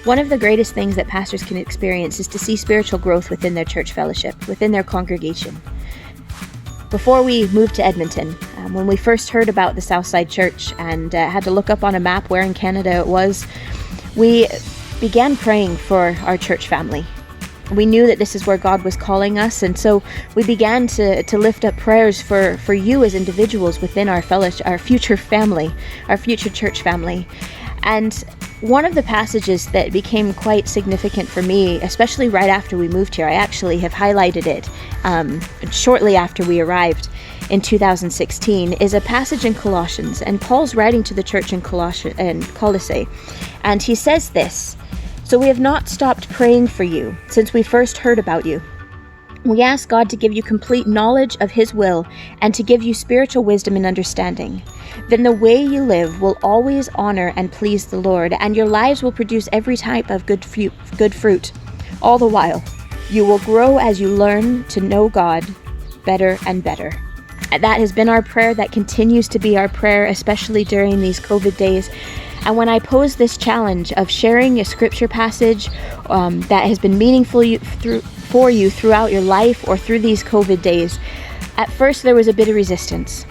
One of the greatest things that pastors can experience is to see spiritual growth within their church fellowship, within their congregation. Before we moved to Edmonton, when we first heard about the Southside Church and had to look up on a map where in Canada it was, we began praying for our church family. We knew that this is where God was calling us, and so we began to lift up prayers for you as individuals within our fellowship, our future family, our future church family. And one of the passages that became quite significant for me, especially right after we moved here, I actually have highlighted it shortly after we arrived in 2016, is a passage in Colossians. And Paul's writing to the church in Colossae, and he says this: "So we have not stopped praying for you since we first heard about you. We ask God to give you complete knowledge of His will and to give you spiritual wisdom and understanding. Then the way you live will always honor and please the Lord, and your lives will produce every type of good fruit. All the while, you will grow as you learn to know God better and better." And that has been our prayer. That continues to be our prayer, especially during these COVID days. And when I pose this challenge of sharing a scripture passage that has been meaningful for you throughout your life or through these COVID days, at first there was a bit of resistance.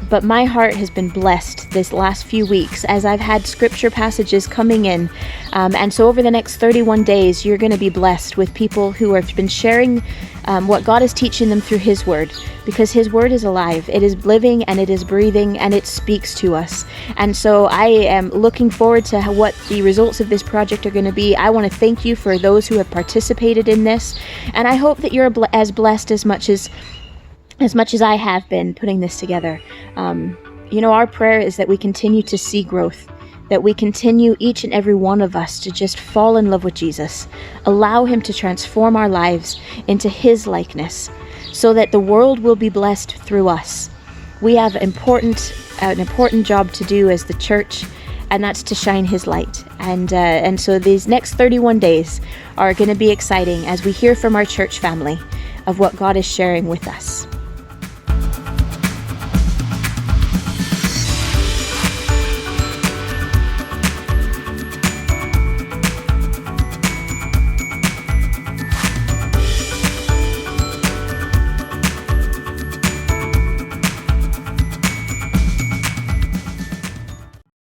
But my heart has been blessed this last few weeks as I've had scripture passages coming in. And so over the next 31 days, you're going to be blessed with people who have been sharing what God is teaching them through His Word, because His Word is alive. It is living and it is breathing and it speaks to us. And so I am looking forward to what the results of this project are going to be. I want to thank you for those who have participated in this. And I hope that you're as blessed as much as I have been putting this together. Our prayer is that we continue to see growth, that we continue, each and every one of us, to just fall in love with Jesus, allow Him to transform our lives into His likeness, so that the world will be blessed through us. We have an important job to do as the church, and that's to shine His light. And so these next 31 days are going to be exciting as we hear from our church family of what God is sharing with us.